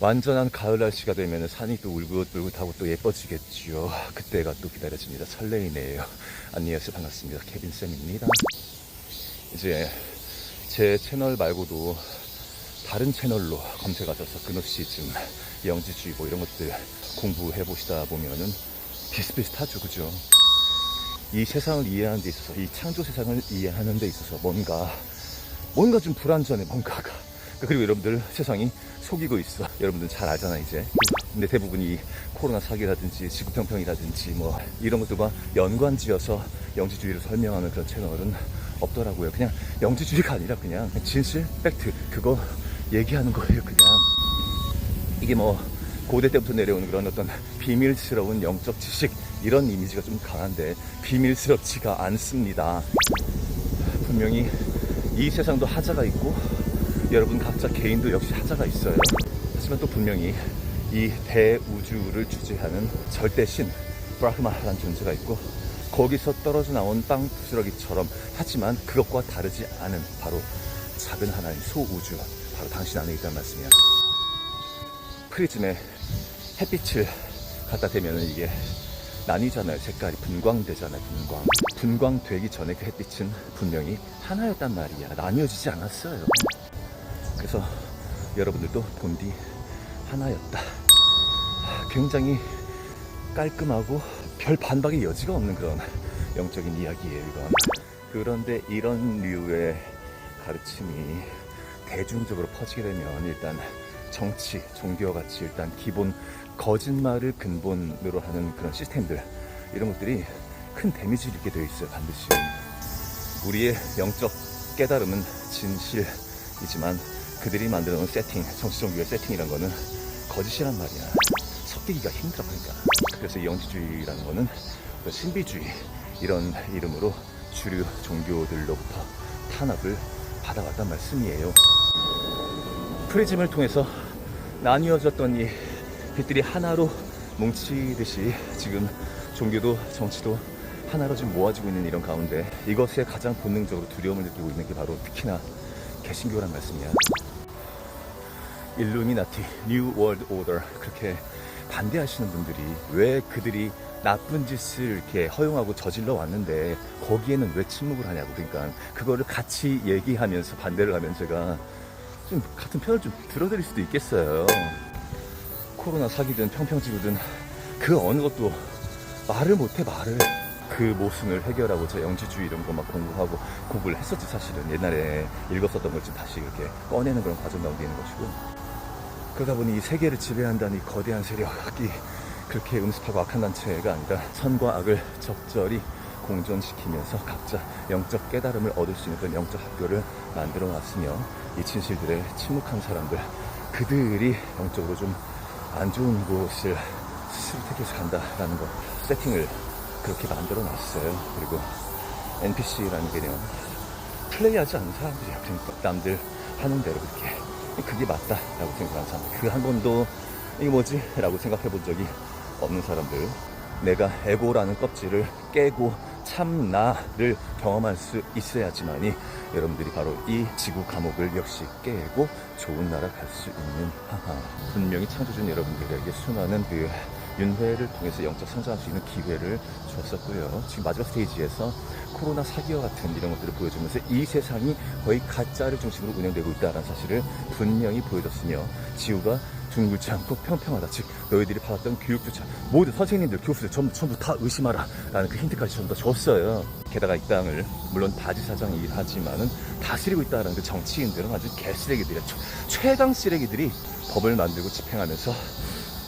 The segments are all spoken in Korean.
완전한 가을 날씨가 되면 산이 또 울긋불긋하고 또 예뻐지겠지요. 그때가 또 기다려집니다. 설레이네요. 안녕하세요. 반갑습니다. 케빈쌤입니다. 이제 제 채널 말고도 다른 채널로 검색하셔서 그노시즘, 영지주의 이런 것들 공부해 보시다 보면은 비슷비슷하죠. 그죠? 이 세상을 이해하는 데 있어서, 이 창조 세상을 이해하는 데 있어서 뭔가 좀 불완전해, 뭔가가. 그리고 여러분들 세상이 속이고 있어. 여러분들 잘 알잖아 이제. 근데 대부분이 코로나 사기라든지 지구평평이라든지 이런 것들과 연관지어서 영지주의를 설명하는 그런 채널은 없더라고요. 그냥 영지주의가 아니라 그냥 진실, 팩트 그거 얘기하는 거예요. 그냥 이게 고대 때부터 내려오는 그런 어떤 비밀스러운 영적 지식 이런 이미지가 좀 강한데 비밀스럽지가 않습니다. 분명히 이 세상도 하자가 있고 여러분 각자 개인도 역시 하자가 있어요. 하지만 또 분명히 이 대우주를 주재하는 절대신 브라흐마라는 존재가 있고 거기서 떨어져 나온 빵 부스러기처럼 하지만 그것과 다르지 않은 바로 작은 하나의 소우주 바로 당신 안에 있다는 말씀이야. 프리즘에 햇빛을 갖다 대면은 이게 나뉘잖아요. 색깔이 분광되잖아요. 분광되기 전에 그 햇빛은 분명히 하나였단 말이야. 나뉘어지지 않았어요. 그래서 여러분들도 본디 하나였다. 굉장히 깔끔하고 별 반박의 여지가 없는 그런 영적인 이야기예요, 이건. 그런데 이런 류의 가르침이 대중적으로 퍼지게 되면 일단 정치, 종교와 같이 일단 기본 거짓말을 근본으로 하는 그런 시스템들 이런 것들이 큰 데미지를 입게 되어 있어요. 반드시. 우리의 영적 깨달음은 진실이지만 그들이 만들어 놓은 세팅, 정치 종교의 세팅이란 거는 거짓이란 말이야. 섞이기가 힘들어. 그러니까. 그래서 이 영지주의라는 거는 신비주의 이런 이름으로 주류 종교들로부터 탄압을 받아왔단 말씀이에요. 프리즘을 통해서 나뉘어졌던 이 빛들이 하나로 뭉치듯이 지금 종교도 정치도 하나로 지금 모아지고 있는 이런 가운데 이것에 가장 본능적으로 두려움을 느끼고 있는 게 바로 특히나 개신교란 말씀이야. 일루미나티, 뉴 월드 오더 그렇게 반대하시는 분들이 왜 그들이 나쁜 짓을 이렇게 허용하고 저질러 왔는데 거기에는 왜 침묵을 하냐고. 그러니까 그거를 같이 얘기하면서 반대를 하면 제가 좀 같은 편을 좀 들어드릴 수도 있겠어요. 코로나 사기든 평평지구든 그 어느 것도 말을 못해. 그 모순을 해결하고 저 영지주의 이런 거 막 공부하고 공부를 했었지. 사실은 옛날에 읽었었던 걸 좀 다시 이렇게 꺼내는 그런 과정 가운데 있는 것이고, 그러다 보니 이 세계를 지배한다는 이 거대한 세력이 그렇게 음습하고 악한 단체가 아니라 선과 악을 적절히 공존시키면서 각자 영적 깨달음을 얻을 수 있는 그런 영적 학교를 만들어 놨으며 이 진실들의 침묵한 사람들 그들이 영적으로 좀 안 좋은 곳을 스스로 택해서 간다라는 거 세팅을 그렇게 만들어 놨어요. 그리고 NPC라는 개념 플레이하지 않는 사람들이야. 그러니까 남들 하는 대로 그게 맞다라고 생각하는 사람들, 그 한 번도 이게 뭐지? 라고 생각해 본 적이 없는 사람들, 내가 에고라는 껍질을 깨고 참 나를 경험할 수 있어야지만이 여러분들이 바로 이 지구 감옥을 역시 깨고 좋은 나라 갈 수 있는 분명히 창조주는 여러분들에게 수많은 그 윤회를 통해서 영적 성장할 수 있는 기회를 줬었고요. 지금 마지막 스테이지에서 코로나 사기와 같은 이런 것들을 보여주면서 이 세상이 거의 가짜를 중심으로 운영되고 있다는 사실을 분명히 보여줬으며 지구가 둥글지 않고 평평하다. 즉 너희들이 받았던 교육조차 모두 선생님들, 교수들 전부 다 의심하라 라는 그 힌트까지 전부 다 줬어요. 게다가 이 땅을 물론 바지사장이긴 하지만은 다스리고 있다는 그 정치인들은 아주 개쓰레기들이야. 최강 쓰레기들이 법을 만들고 집행하면서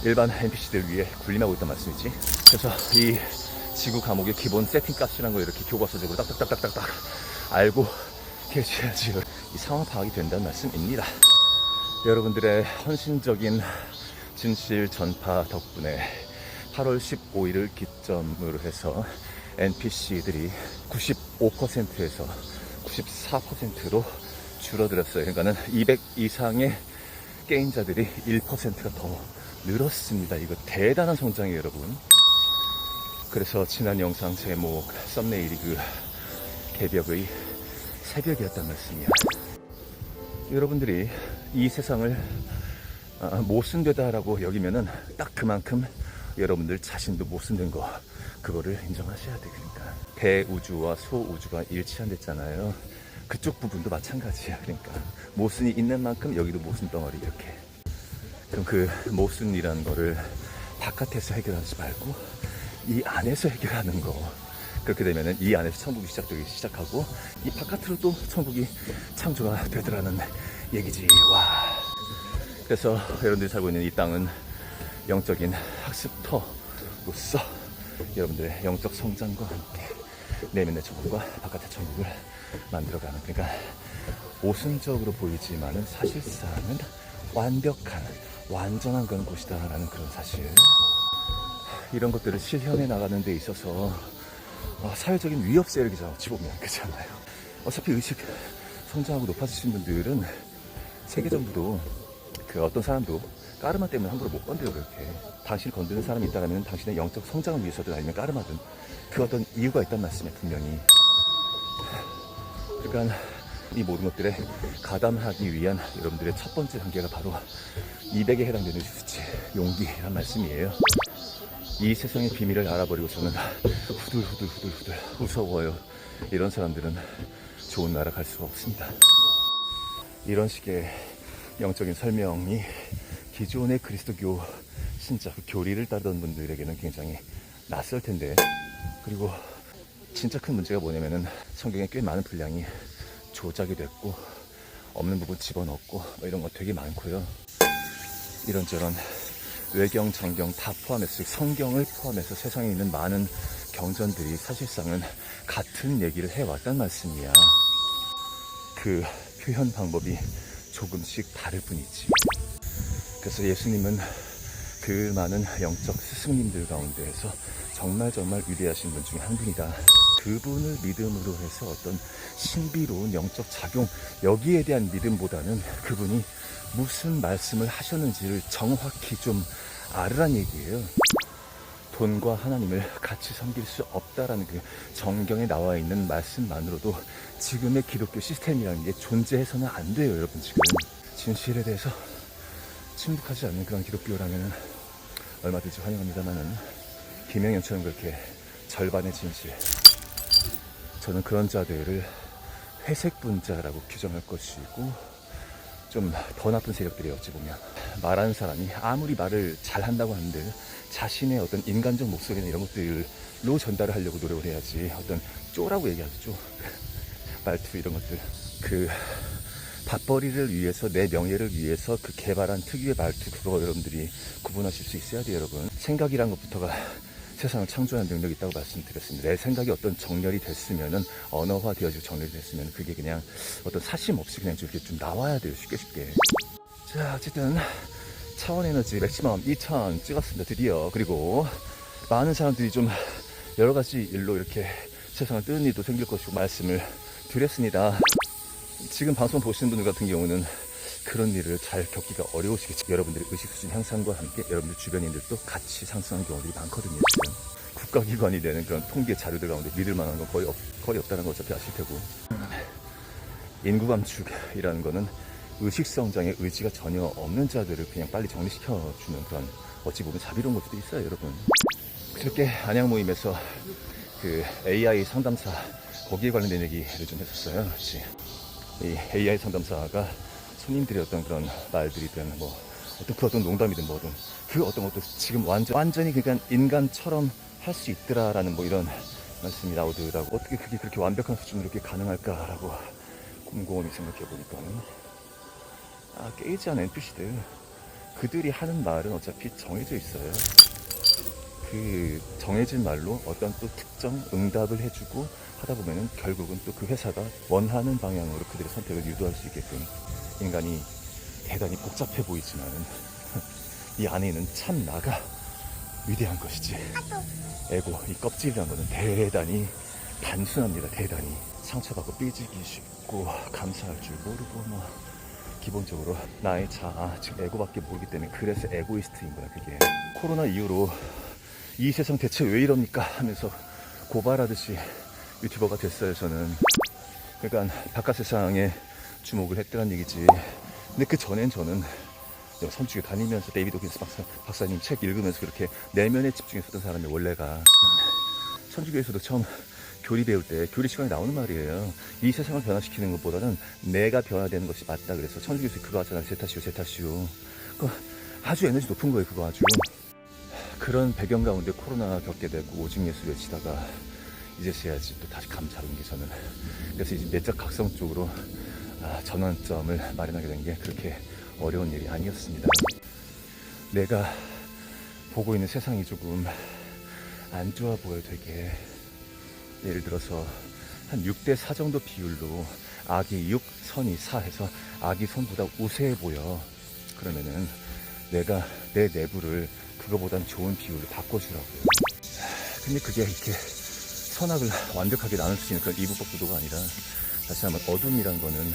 일반 NPC들 위해 군림하고 있단 말씀이지. 그래서 이 지구 감옥의 기본 세팅 값이란 거 이렇게 교과서적으로 딱딱딱딱딱 알고 계셔야지 이 상황 파악이 된다는 말씀입니다. 여러분들의 헌신적인 진실 전파 덕분에 8월 15일을 기점으로 해서 NPC들이 95%에서 94%로 줄어들었어요. 그러니까는 200 이상의 게임자들이 1%가 더 늘었습니다. 이거 대단한 성장이에요, 여러분. 그래서 지난 영상 제목 썸네일이 그 개벽의 새벽이었단 말씀이야. 여러분들이 이 세상을 모순되다라고 여기면은 딱 그만큼 여러분들 자신도 모순된 거 그거를 인정하셔야 돼. 그러니까 대우주와 소우주가 일치한댔잖아요. 그쪽 부분도 마찬가지야. 그러니까 모순이 있는 만큼 여기도 모순 덩어리 이렇게. 그럼 그 모순이라는 거를 바깥에서 해결하지 말고 이 안에서 해결하는 거. 그렇게 되면은 이 안에서 천국이 시작되기 시작하고 이 바깥으로 또 천국이 창조가 되더라는 얘기지. 와. 그래서 여러분들이 살고 있는 이 땅은 영적인 학습터로서 여러분들의 영적 성장과 함께 내면의 천국과 바깥의 천국을 만들어가는, 그러니까 모순적으로 보이지만은 사실상은 완벽한 완전한 그런 곳이다라는 그런 사실. 이런 것들을 실현해 나가는 데 있어서 사회적인 위협세를 집어보면 그렇잖아요. 어차피 의식 성장하고 높아지신 분들은 세계적으로도 그 어떤 사람도 까르마 때문에 함부로 못 건드려. 그렇게 당신을 건드는 사람이 있다면 당신의 영적 성장을 위해서든 아니면 까르마든 그 어떤 이유가 있단 말씀이에요, 분명히. 그러니까 이 모든 것들에 가담하기 위한 여러분들의 첫 번째 단계가 바로 200에 해당되는 수치, 용기란 말씀이에요. 이 세상의 비밀을 알아버리고서는 후들후들 무서워요. 이런 사람들은 좋은 나라 갈 수가 없습니다. 이런 식의 영적인 설명이 기존의 그리스도교 신자, 그 교리를 따르던 분들에게는 굉장히 낯설 텐데, 그리고 진짜 큰 문제가 뭐냐면은 성경에 꽤 많은 분량이 조작이 됐고 없는 부분 집어넣고 이런 거 되게 많고요. 이런저런 외경, 정경 다 포함해서 성경을 포함해서 세상에 있는 많은 경전들이 사실상은 같은 얘기를 해왔단 말씀이야. 그 표현 방법이 조금씩 다를 뿐이지. 그래서 예수님은 그 많은 영적 스승님들 가운데에서 정말 위대하신 분 중에 한 분이다. 그분을 믿음으로 해서 어떤 신비로운 영적 작용, 여기에 대한 믿음보다는 그분이 무슨 말씀을 하셨는지를 정확히 좀 알으란 얘기예요. 돈과 하나님을 같이 섬길 수 없다라는 그 정경에 나와 있는 말씀만으로도 지금의 기독교 시스템이라는 게 존재해서는 안 돼요. 여러분, 지금 진실에 대해서 침묵하지 않는 그런 기독교라면 얼마든지 환영합니다만은 김영현처럼 그렇게 절반의 진실, 저는 그런 자들을 회색 분자라고 규정할 것이고, 좀 더 나쁜 세력들이 어찌 보면 말하는 사람이 아무리 말을 잘한다고 하는데 자신의 어떤 인간적 목소리나 이런 것들로 전달을 하려고 노력을 해야지, 어떤 쪼라고 얘기하죠, 쪼. 말투 이런 것들, 그 밥벌이를 위해서, 내 명예를 위해서 그 개발한 특유의 말투, 그거 여러분들이 구분하실 수 있어야 돼요. 여러분, 생각이란 것부터가 세상을 창조하는 능력이 있다고 말씀드렸습니다. 내 생각이 어떤 정렬이 됐으면은, 언어화 되어지고 정렬이 됐으면 그게 그냥 어떤 사심 없이 그냥 좀 이렇게 좀 나와야 돼요. 쉽게. 자, 어쨌든 차원 에너지 맥시멈 2000 찍었습니다. 드디어. 그리고 많은 사람들이 좀 여러 가지 일로 이렇게 세상을 뜨는 일도 생길 것이고 말씀을 드렸습니다. 지금 방송 보시는 분들 같은 경우는 그런 일을 잘 겪기가 어려우시겠죠. 여러분들의 의식 수준 향상과 함께 여러분들 주변인들도 같이 상승하는 경우들이 많거든요. 지금 국가기관이 되는 그런 통계 자료들 가운데 믿을 만한 건 거의 없다는 거 어차피 아실 테고, 인구 감축이라는 거는 의식성장에 의지가 전혀 없는 자들을 그냥 빨리 정리시켜주는 그런 어찌 보면 자비로운 것도 있어요. 여러분, 그렇게 안양 모임에서 그 AI 상담사 거기에 관련된 얘기를 좀 했었어요. 그렇지. 이 AI 상담사가 손님들의 어떤 그런 말들이든 뭐 어떤 농담이든 뭐든 그 어떤 것도 지금 완전히 그러니까 인간처럼 할 수 있더라라는 뭐 이런 말씀이 나오더라고. 어떻게 그게 그렇게 완벽한 수준으로 이렇게 가능할까라고 곰곰이 생각해 보니까 깨지 않은 NPC들, 그들이 하는 말은 어차피 정해져 있어요. 그 정해진 말로 어떤 또 특정 응답을 해주고 하다 보면은 결국은 또 그 회사가 원하는 방향으로 그들의 선택을 유도할 수 있게끔, 인간이 대단히 복잡해 보이지만은 이 안에는 참 나가 위대한 것이지. 에고, 이 껍질이라는 것은 대단히 단순합니다. 대단히 상처받고 삐지기 쉽고 감사할 줄 모르고 뭐 기본적으로 나의 자아, 즉 에고밖에 모르기 때문에, 그래서 에고이스트인 거야. 그게 코로나 이후로 이 세상 대체 왜 이럽니까 하면서 고발하듯이 유튜버가 됐어요. 저는 그러니까 바깥 세상에 주목을 했다는 얘기지. 근데 그 전엔 저는 선주교 다니면서 데이비드 호킨스 박사님 책 읽으면서 그렇게 내면에 집중했었던 사람이 원래가 선주교에서도 처음 교리 배울 때 교리 시간에 나오는 말이에요. 이 세상을 변화시키는 것보다는 내가 변화되는 것이 맞다. 그래서 천주교에서 그거 하잖아요. 제타시오. 그거 아주 에너지 높은 거예요. 그거 아주. 그런 배경 가운데 코로나 겪게 되고 오직 예수 외치다가 이제서야지 또 다시 감 잡은 게 저는. 그래서 이제 내적 각성 쪽으로 전환점을 마련하게 된 게 그렇게 어려운 일이 아니었습니다. 내가 보고 있는 세상이 조금 안 좋아 보여. 되게 예를 들어서 한 6대4 정도 비율로 악이 6, 선이 4 해서 악이 선보다 우세해 보여. 그러면은 내가 내 내부를 그거보단 좋은 비율로 바꿔주라고요. 근데 그게 이렇게 선악을 완벽하게 나눌 수 있는 그런 이부법도가 아니라 다시 한번 어둠이란 거는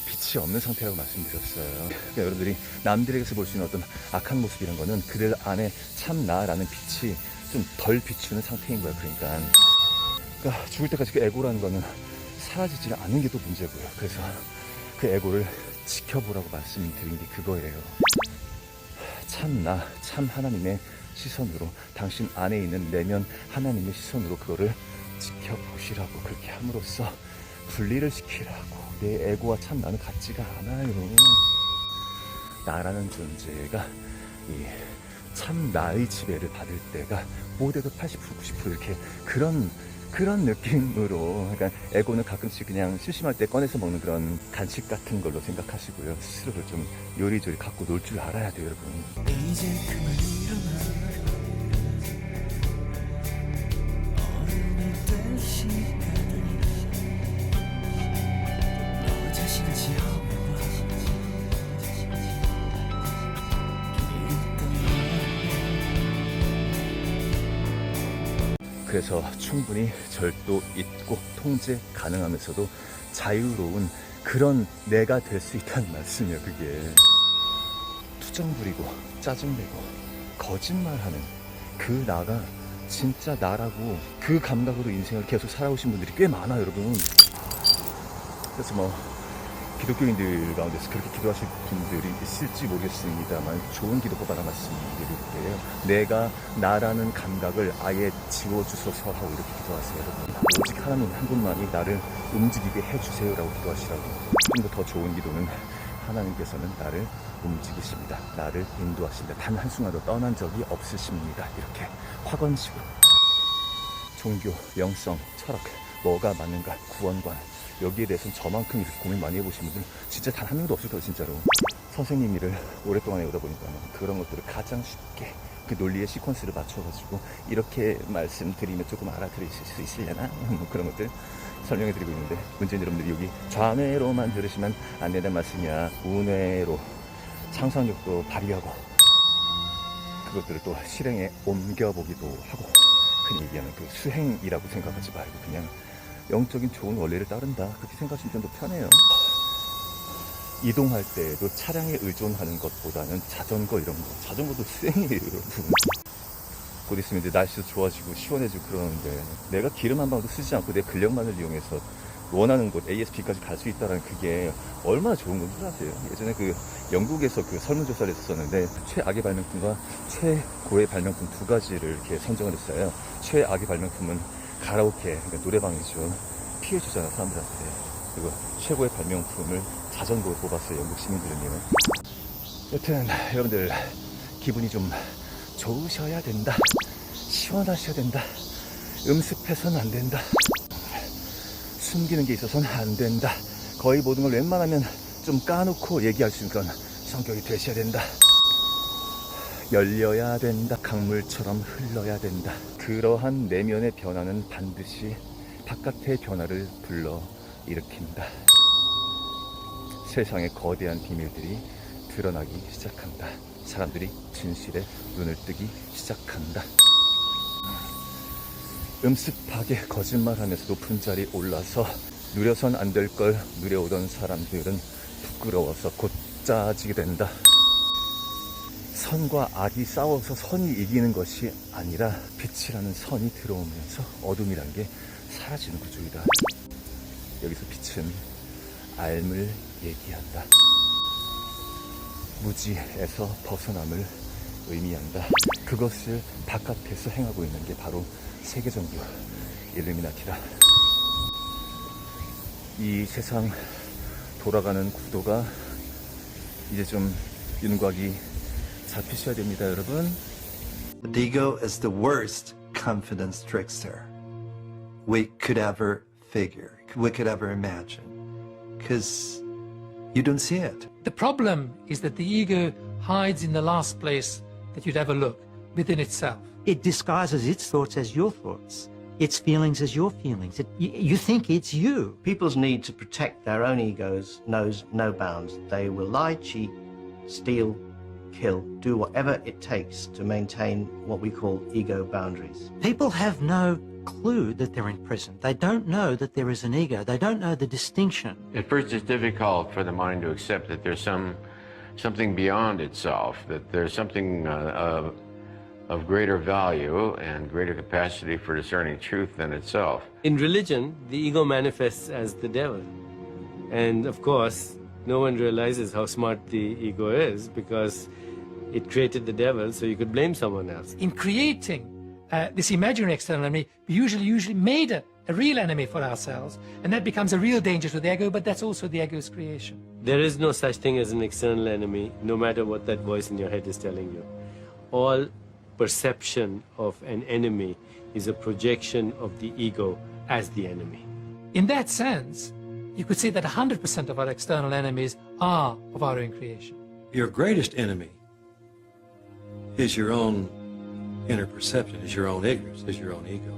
빛이 없는 상태라고 말씀드렸어요. 그러니까 여러분들이 남들에게서 볼 수 있는 어떤 악한 모습이란 거는 그들 안에 참 나라는 빛이 좀 덜 비추는 상태인 거야. 그러니까 죽을 때까지 그 에고라는 거는 사라지지 않는 게 또 문제고요. 그래서 그 에고를 지켜보라고 말씀드린 게 그거예요. 참 나, 참 하나님의 시선으로, 당신 안에 있는 내면 하나님의 시선으로 그거를 지켜보시라고, 그렇게 함으로써 분리를 시키라고. 내 에고와 참 나는 같지가 않아요. 나라는 존재가 이 참 나의 지배를 받을 때가 모두가 80%, 90% 이렇게 그런 느낌으로. 그러니까 에고는 가끔씩 그냥 심심할 때 꺼내서 먹는 그런 간식 같은 걸로 생각하시고요. 스스로를 좀 요리조리 갖고 놀 줄 알아야 돼요, 여러분. 이제 그만 일어나. 어른이 될 시간. 너 자신을 지어봐. 그래서 충분히 절도 있고 통제 가능하면서도 자유로운 그런 내가 될 수 있다는 말씀이에요. 그게 투정 부리고 짜증내고 거짓말하는 그 나가 진짜 나라고, 그 감각으로 인생을 계속 살아오신 분들이 꽤 많아요, 여러분. 그래서 기독교인들 가운데서 그렇게 기도하실 분들이 있을지 모르겠습니다만 좋은 기도법 하나 말씀드릴게요. 내가 나라는 감각을 아예 지워주소서 하고 이렇게 기도하세요, 여러분. 오직 하나님 한 분만이 나를 움직이게 해주세요라고 기도하시라고. 좀 더 좋은 기도는 하나님께서는 나를 움직이십니다. 나를 인도하십니다. 단 한순간도 떠난 적이 없으십니다. 이렇게 확언식으로. 종교, 영성, 철학, 뭐가 맞는가, 구원관, 여기에 대해서는 저만큼 이렇게 고민 많이 해보신 분들 진짜 단 한 명도 없을 거예요, 진짜로. 선생님 일을 오랫동안 해오다 보니까 그런 것들을 가장 쉽게 그 논리의 시퀀스를 맞춰가지고 이렇게 말씀드리면 조금 알아들으실 수 있으려나? 그런 것들 설명해드리고 있는데, 문제는 여러분들이 여기 좌뇌로만 들으시면 안 된다는 말씀이야. 우뇌로 상상력도 발휘하고 그것들을 또 실행에 옮겨보기도 하고, 흔히 얘기하는 그 수행이라고 생각하지 말고 그냥 영적인 좋은 원리를 따른다, 그렇게 생각하시면 좀 더 편해요. 이동할 때도 차량에 의존하는 것보다는 자전거 이런 거, 자전거도 수행이에요, 여러분. 곧 있으면 이제 날씨도 좋아지고 시원해지고 그러는데 내가 기름 한 방울도 쓰지 않고 내 근력만을 이용해서 원하는 곳 ASP까지 갈 수 있다는 그게 얼마나 좋은 건지 아세요? 예전에 그 영국에서 그 설문조사를 했었는데 최악의 발명품과 최고의 발명품 두 가지를 이렇게 선정을 했어요. 최악의 발명품은 가라오케, 그러니까 노래방이죠. 피해주잖아, 사람들한테. 그리고 최고의 발명품을 자전거로 뽑았어요, 영국 시민들은요. 여튼 여러분들 기분이 좀 좋으셔야 된다, 시원하셔야 된다, 음습해서는 안 된다, 숨기는 게 있어서는 안 된다, 거의 모든 걸 웬만하면 좀 까놓고 얘기할 수 있는 그런 성격이 되셔야 된다, 열려야 된다, 강물처럼 흘러야 된다. 그러한 내면의 변화는 반드시 바깥의 변화를 불러 일으킨다. 세상의 거대한 비밀들이 드러나기 시작한다. 사람들이 진실에 눈을 뜨기 시작한다. 음습하게 거짓말하면서 높은 자리에 올라서 누려선 안 될 걸 누려오던 사람들은 부끄러워서 곧 짜지게 된다. 선과 악이 싸워서 선이 이기는 것이 아니라 빛이라는 선이 들어오면서 어둠이란 게 사라지는 구조이다. 여기서 빛은 알을 얘기한다. 무지에서 벗어남을 의미한다. 그것을 바깥에서 행하고 있는 게 바로 세계정부 일루미나티다. 이 세상 돌아가는 구도가 이제 좀 윤곽이 잡히셔야 됩니다, 여러분. The ego is the worst confidence trickster we could ever figure, we could ever imagine, because you don't see it. The problem is that the ego hides in the last place that you'd ever look, within itself. It disguises its thoughts as your thoughts, its feelings as your feelings. You think it's you. People's need to protect their own egos knows no bounds. They will lie, cheat, steal, kill, do whatever it takes to maintain what we call ego boundaries. People have no clue that they're in prison. They don't know that there is an ego. They don't know the distinction. At first, it's difficult for the mind to accept that there's something beyond itself, that there's something of greater value and greater capacity for discerning truth than itself. In religion, the ego manifests as the devil. And of course, no one realizes how smart the ego is because it created the devil so you could blame someone else. In creating this imaginary external enemy, we usually made a real enemy for ourselves, and that becomes a real danger to the ego, but that's also the ego's creation. There is no such thing as an external enemy, no matter what that voice in your head is telling you. All perception of an enemy is a projection of the ego as the enemy. In that sense, you could say that 100% of our external enemies are of our own creation. Your greatest enemy is your own inner perception, is your own ignorance, is your own ego.